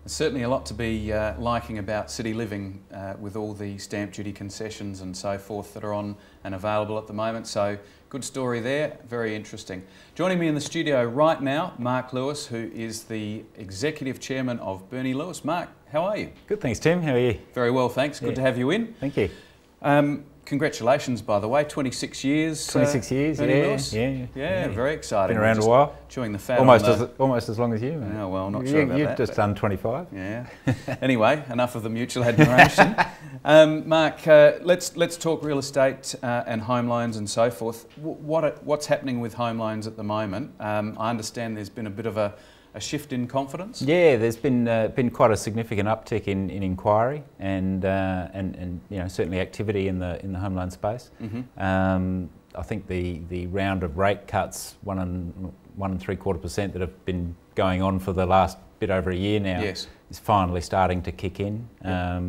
There's certainly a lot to be liking about city living with all the stamp duty concessions and so forth that are on and available at the moment. So good story there, very interesting. Joining me in the studio right now, Mark Lewis, who is the Executive Chairman of Bernie Lewis. Mark, how are you? Good, thanks Tim, how are you? Very well, thanks. Good to have you in. Thank you. Congratulations, by the way, 26 years. 26 years, Bernie Lewis. Yeah, very exciting. Been around a while. Chewing the fat. Almost as long as you. Oh, well, not sure about You've that. just done 25. Yeah. Anyway, enough of the mutual admiration. Mark, let's talk real estate and home loans and so forth. What's happening with home loans at the moment? I understand there's been a bit of a shift in confidence. Yeah, there's been quite a significant uptick in inquiry and you know, certainly activity in the home loan space. Mm-hmm. I think the round of rate cuts, 1.75% that have been going on for the last bit over a year now, yes, is finally starting to kick in. Yep.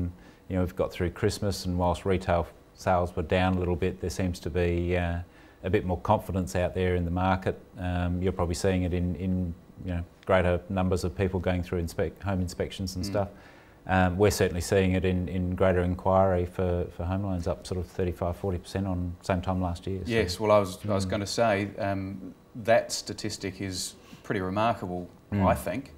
You know, we've got through Christmas, and whilst retail sales were down a little bit, there seems to be a bit more confidence out there in the market. You're probably seeing it in you know, greater numbers of people going through home inspections and stuff. We're certainly seeing it in greater inquiry for home loans, up sort of 35–40% on same time last year. Yes, well I was going to say that statistic is pretty remarkable, I think.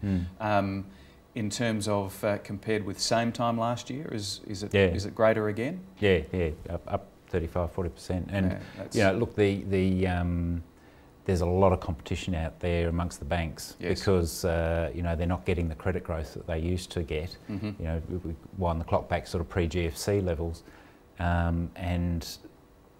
In terms of compared with same time last year, is it greater again? Yeah, up 35–40%. And you know, look, there's a lot of competition out there amongst the banks, yes, because you know, they're not getting the credit growth that they used to get. Mm-hmm. You know, we wind the clock back sort of pre-GFC levels, and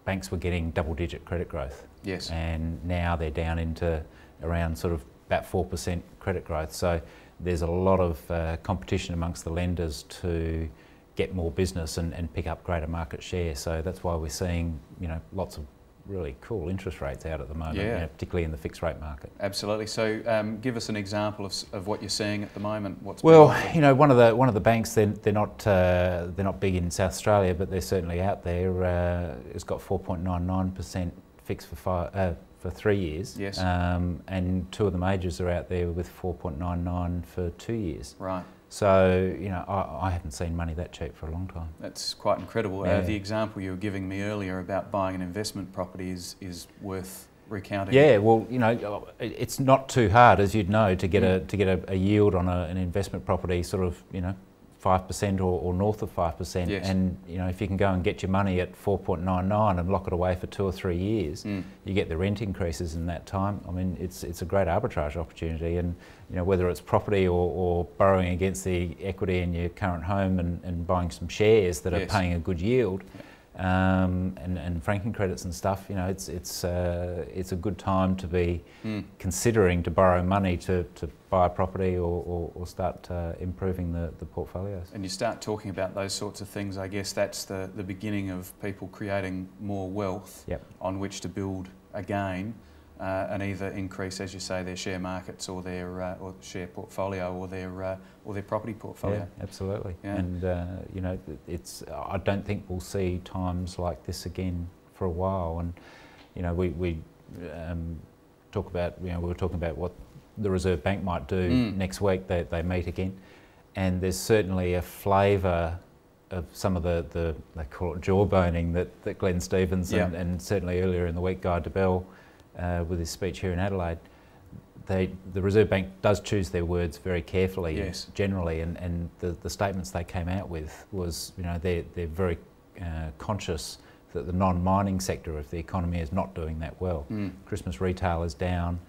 banks were getting double-digit credit growth. Yes. And now they're down into around sort of about 4% credit growth. So there's a lot of competition amongst the lenders to get more business and pick up greater market share. So that's why we're seeing, you know, lots of really cool interest rates out at the moment, yeah, you know, particularly in the fixed rate market. Absolutely. So give us an example of what you're seeing at the moment. Well, you know, one of the banks, they're not big in South Australia, but they're certainly out there. It's got 4.99% fixed for 3 years. Yes. And two of the majors are out there with 4.99 for 2 years. Right. So, you know, I haven't seen money that cheap for a long time. That's quite incredible. Yeah. The example you were giving me earlier about buying an investment property is worth recounting. Yeah, well, you know, it's not too hard, as you'd know, to get a yield on an investment property, sort of, you know, 5% or north of 5%. Yes. And you know, if you can go and get your money at 4.99 and lock it away for 2 or 3 years, you get the rent increases in that time. I mean, it's a great arbitrage opportunity, and you know, whether it's property or borrowing against the equity in your current home and buying some shares that, yes, are paying a good yield. Yeah. And franking credits and stuff, you know, it's a good time to be considering to borrow money to buy a property or start improving the portfolios. And you start talking about those sorts of things, I guess that's the beginning of people creating more wealth, yep, on which to build again and either increase, as you say, their share markets or their or share portfolio or their property portfolio. Yeah, absolutely. Yeah. And you know, I don't think we'll see times like this again for a while. And you know, we talk about, you know, we were talking about what the Reserve Bank might do next week. They meet again, and there's certainly a flavour of some of the they call it jawboning that Glenn Stevens, yeah, and certainly earlier in the week Guy Debelle, with his speech here in Adelaide, the Reserve Bank does choose their words very carefully, yes, generally, and the statements they came out with was, you know, they're very conscious that the non-mining sector of the economy is not doing that well. Christmas retail is down.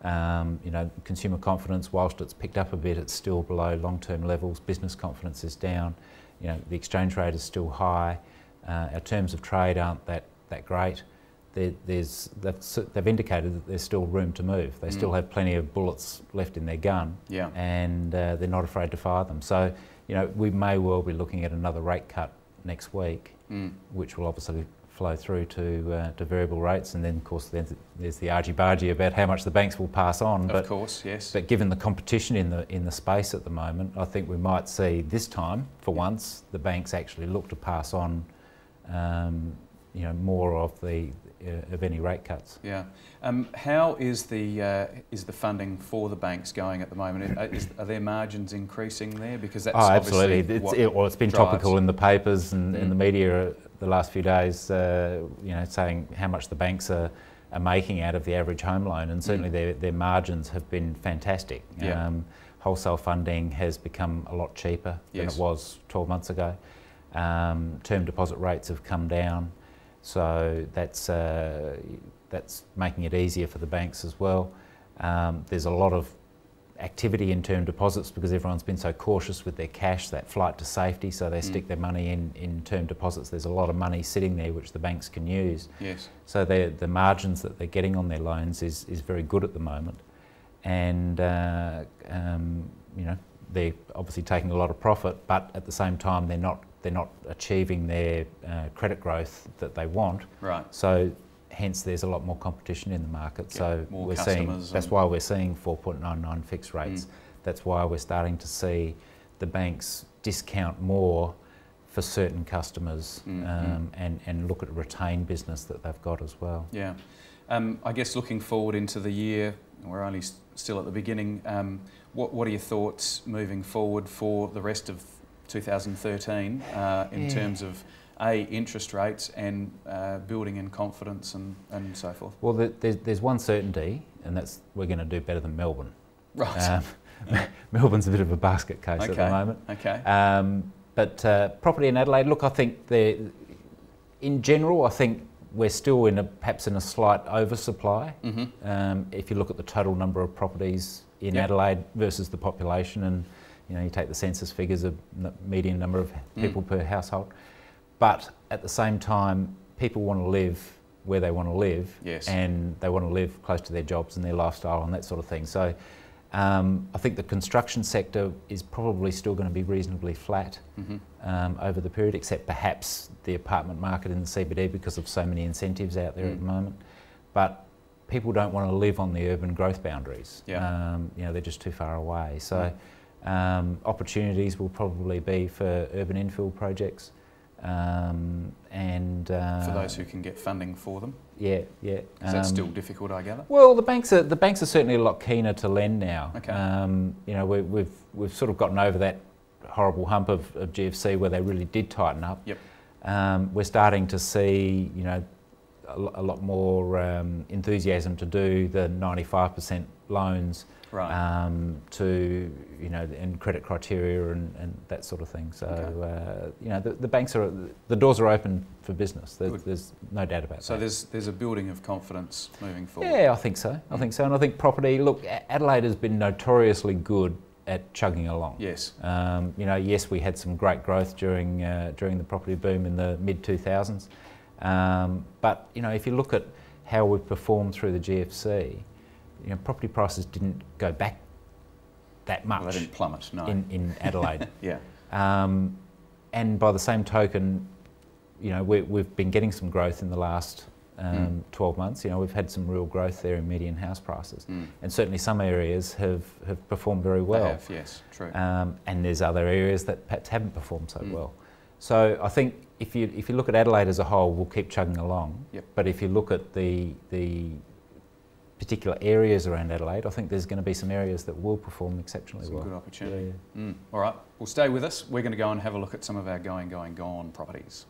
You know, consumer confidence, whilst it's picked up a bit, it's still below long-term levels. Business confidence is down. You know, the exchange rate is still high. Our terms of trade aren't that great. They've indicated that there's still room to move. They still have plenty of bullets left in their gun, yeah, and they're not afraid to fire them. So, you know, we may well be looking at another rate cut next week, which will obviously flow through to variable rates, and then of course there's the argy-bargy about how much the banks will pass on. Of course, yes. But given the competition in the space at the moment, I think we might see this time, for once, the banks actually look to pass on, you know, more of the of any rate cuts. Yeah. How is the funding for the banks going at the moment? Are their margins increasing there? Because that's absolutely. It's been topical in the papers and in the media the last few days. Saying how much the banks are making out of the average home loan, and certainly their margins have been fantastic. Yeah. Wholesale funding has become a lot cheaper than it was 12 months ago. Term deposit rates have come down, so that's making it easier for the banks as well. There's a lot of activity in term deposits because everyone's been so cautious with their cash, that flight to safety, so they stick their money in term deposits. There's a lot of money sitting there which the banks can use. Yes. So the margins that they're getting on their loans is very good at the moment. And they're obviously taking a lot of profit, but at the same time they're not achieving their credit growth that they want. Right. So hence there's a lot more competition in the market. Yeah, so we're seeing that's why we're seeing 4.99 fixed rates. That's why we're starting to see the banks discount more for certain customers and look at retain business that they've got as well. Yeah. I guess looking forward into the year, we're only still at the beginning, what are your thoughts moving forward for the rest of 2013 in terms of interest rates and building in confidence and so forth? Well, there's one certainty, and that's we're going to do better than Melbourne. Right. Melbourne's a bit of a basket case at the moment. Okay. But property in Adelaide, look, I think in general, I think we're still perhaps in a slight oversupply. If you look at the total number of properties in Adelaide versus the population, and you take the census figures of median number of people per household. But at the same time, people want to live where they want to live, and they want to live close to their jobs and their lifestyle and that sort of thing. So I think the construction sector is probably still going to be reasonably flat over the period, except perhaps the apartment market in the CBD because of so many incentives out there at the moment. But people don't want to live on the urban growth boundaries. They're just too far away. So opportunities will probably be for urban infill projects. For those who can get funding for them? Yeah. Is that still difficult, I gather? Well, the banks are certainly a lot keener to lend now. Okay. We've sort of gotten over that horrible hump of GFC where they really did tighten up. Yep. We're starting to see, a lot more enthusiasm to do the 95% loans. Right. And credit criteria and that sort of thing. So the banks the doors are open for business. There's no doubt about that. So there's a building of confidence moving forward. Yeah, I think so. I think so, and I think property. Look, Adelaide has been notoriously good at chugging along. Yes. Yes, we had some great growth during the property boom in the mid 2000s, but if you look at how we've performed through the GFC. Property prices didn't go back that much. Well, they didn't plummet, no. In Adelaide. Yeah. And by the same token, we've been getting some growth in the last 12 months. We've had some real growth there in median house prices, and certainly some areas have performed very well. They have, yes, true. And there's other areas that perhaps haven't performed so well. So I think if you look at Adelaide as a whole, we'll keep chugging along. Yep. But if you look at the particular areas around Adelaide, I think there's going to be some areas that will perform exceptionally well. Some good opportunity. All right, well, stay with us. We're going to go and have a look at some of our going, gone properties.